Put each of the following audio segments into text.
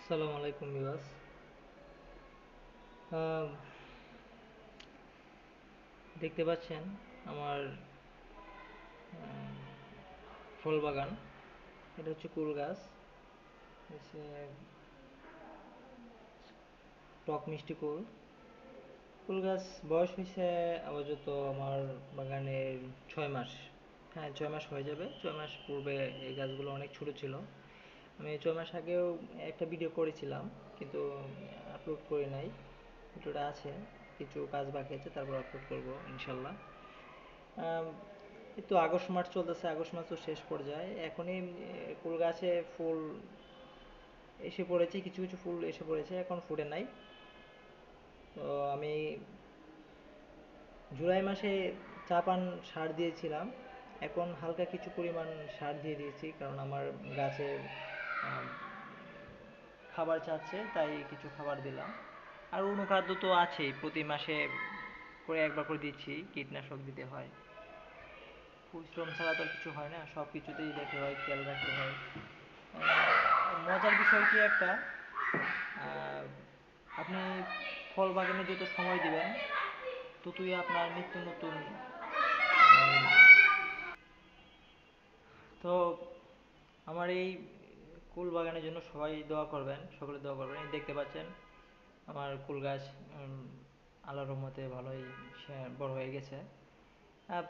আসসালামু আলাইকুম বিবাস। দেখতে পাচ্ছেন আমার ফল বাগান। এটা হচ্ছে কুল গাছ, হচ্ছে টক মিষ্টি কুল। কুল গাছ বয়স হয়েছে আপাতত আমার বাগানের 6 মাস। হ্যাঁ, 6 মাস হয়ে যাবে। 6 মাস পূর্বে এই গাছগুলো অনেক ছোট ছিল। আমি 6 মাস আগেও একটা ভিডিও করেছিলাম, কিন্তু আপলোড করি নাই। ভিডিওটা আছে, কিছু কাজ বাকি আছে, তারপর আপলোড করবো ইনশাল্লাহ। এই তো আগস্ট মাস চলতেছে, আগস্ট মাস তো শেষ পর্যায়ে। এখনই কুল গাছে ফুল এসে পড়েছে, কিছু কিছু ফুল এসে পড়েছে, এখন ফুটে নাই। তো আমি জুলাই মাসে চাপান সার দিয়েছিলাম, এখন হালকা কিছু পরিমাণ সার দিয়ে দিয়েছি, কারণ আমার গাছে আম, খাবার চাচ্ছে, তাই কিছু খাবার দিলাম। আর অনুখাদ্য তো আছেই, প্রতি মাসে করে একবার করে দিচ্ছি, কীটনাশক দিতে হয়। পরিশ্রম ছাড়া তো আর কিছু হয় না, সব কিছুতেই দেখতে হয়, খেয়াল রাখতে হয়। মজার বিষয় কি একটা, আহ, আপনি ফল বাগানে যত সময় দিবেন, ততই আপনার নিত্য নতুন তো আমার এই কুল বাগানের জন্য সবাই দোয়া করবেন, সকলে দোয়া করবেন। এই দেখতে পাচ্ছেন আমার কুল গাছ আল্লাহর রহমতে ভালোই বড় হয়ে গেছে।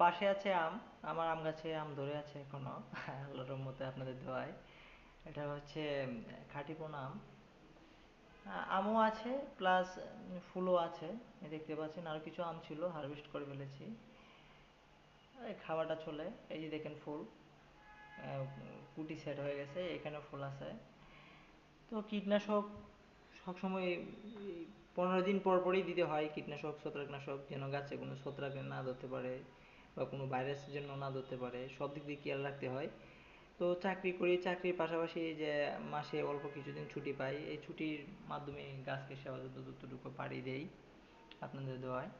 পাশে আছে আম, আমার আম গাছে আম ধরে আছে এখনো আল্লাহর রহমতে, আপনাদের দোয়ায়। এটা হচ্ছে খাঁটিপনা আম। আমও আছে, প্লাস ফুলও আছে। এই দেখতে পাচ্ছেন আরো কিছু আম ছিল, হারভেস্ট করে ফেলেছি। এই খাওয়াটা চলে। এই যে দেখেন ফুল, কুটি সেট হয়ে গেছে, এখানে ফুল আছে। তো কীটনাশক সবসময় 15 দিন পর পরই দিতে হয়, কীটনাশক ছত্রাকনাশক, যেন গাছে কোনো ছত্রাক না ধরতে পারে বা কোনো ভাইরাসের জন্য না ধরতে পারে, সব দিক দিয়ে খেয়াল রাখতে হয়। তো চাকরি করি, চাকরির পাশাপাশি যে মাসে অল্প কিছুদিন ছুটি পাই, এই ছুটির মাধ্যমে গাছকে সেবা যতটুকু পারি দেই আপনাদের দোয়ায়।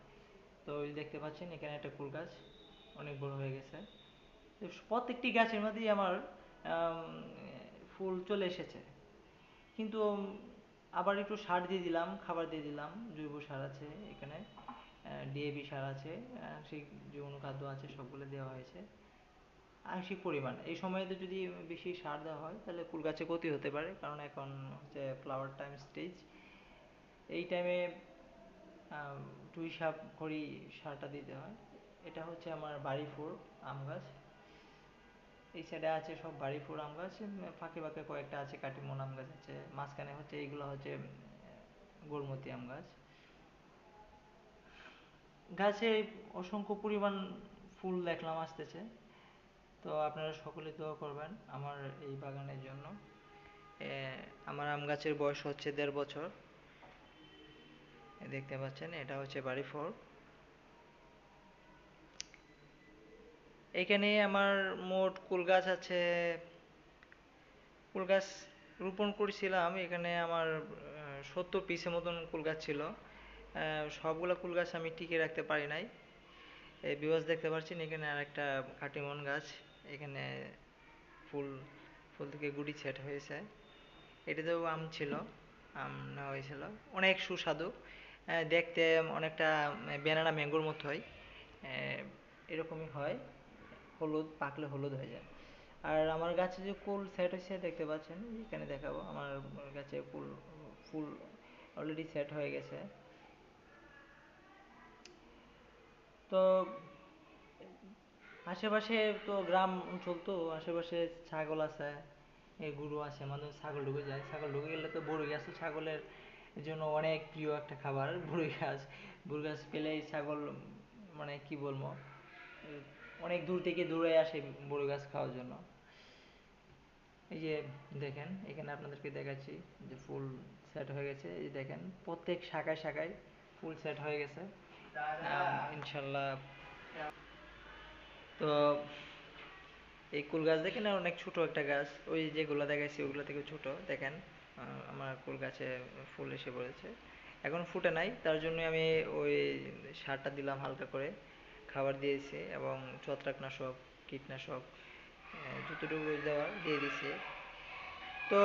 তো ওই দেখতে পাচ্ছেন এখানে একটা কুল গাছ অনেক বড় হয়ে গেছে। তো প্রত্যেকটি গাছের মধ্যেই আমার ফুল চলে এসেছে, কিন্তু আবার একটু সার দিয়ে দিলাম, খাবার দিয়ে দিলাম। জৈব সার আছে এখানে, ডিএপি সার আছে, সেই যে অনুখাদ্য আছে সবগুলো দেওয়া হয়েছে আংশিক পরিমাণ। এই সময়তে যদি বেশি সার দেওয়া হয় তাহলে ফুল গাছে ক্ষতি হতে পারে, কারণ এখন হচ্ছে ফ্লাওয়ার টাইম স্টেজ। এই টাইমে একটু হিসাব করেই সারটা দিতে হয়। এটা হচ্ছে আমার বাড়ি ফোর আম গাছ। এই সাইডে আছে সব বাড়ি ফোর আম গাছ, ফাঁকে ফাঁকে কয়েকটা আছে কাটিমন আম গাছ আছে, মাঝখানে হচ্ছে এইগুলো হচ্ছে গোলমতি আম গাছ। গাছে অসংখ্য পরিমাণ ফুল দেখলাম আসতেছে। তো আপনারা সকলে দোয়া করবেন আমার এই বাগানের জন্য। আমার আম গাছের বয়স হচ্ছে 1.5 বছর। দেখতে পাচ্ছেন এটা হচ্ছে বাড়ি ফোর। এখানে আমার মোট কুল গাছ আছে, কুল গাছ রোপণ করেছিলাম এখানে আমার 70 পিসের মতন কুল গাছ ছিল। সবগুলা কুল গাছ আমি টিকে রাখতে পারি নাই। এই বিবাস দেখতে পাচ্ছেন এখানে আরেকটা কাটিমন গাছ, এখানে ফুল ফুল থেকে গুটি সেট হয়েছে। এটাতেও আম ছিল, আম নেওয়া হয়েছিল, অনেক সুস্বাদু। দেখতে অনেকটা ব্যানানা ম্যাঙ্গোর মতো হয়, এরকমই হয়, হলুদ, পাকলে হলুদ হয়ে যায়। আর আমার গাছে যে কুল সেট হয়েছে দেখতে পাচ্ছেন, এখানে দেখাবো আমার গাছে ফুল ফুল অলরেডি সেট হয়ে গেছে। তো আশেপাশে তো গ্রাম অঞ্চল, তো আশেপাশে ছাগল আছে, গরু আছে, মানে ছাগল ঢুকে যায়, ছাগল ঢুকে গেলে তো বড়ই গাছ তো ছাগলের জন্য অনেক প্রিয় একটা খাবার বড়ই গাছ। বড়ই গাছ পেলেই ছাগল, মানে কি বলবো, অনেক দূর থেকে দূরে আসে বড়ই গাছ খাওয়ার জন্য। এই যে দেখেন এখানে আপনাদেরকে দেখাচ্ছি যে ফুল সেট হয়ে গেছে, এই যে দেখেন প্রত্যেক শাখায় শাখায় ফুল সেট হয়ে গেছে ইনশাল্লাহ। তো এই কুল গাছ দেখেন, আর অনেক ছোট একটা গাছ, ওই যেগুলো দেখাইছি ওগুলো থেকে ছোট। দেখেন আমার কুল গাছে ফুল এসে পড়েছে, এখন ফুটে নাই, তার জন্য আমি ওই সারটা দিলাম হালকা করে, খাবার দিয়েছি এবং ছত্রাকনাশক, কীটনাশক যতটুকু দেওয়ার দিয়ে দিছি। তো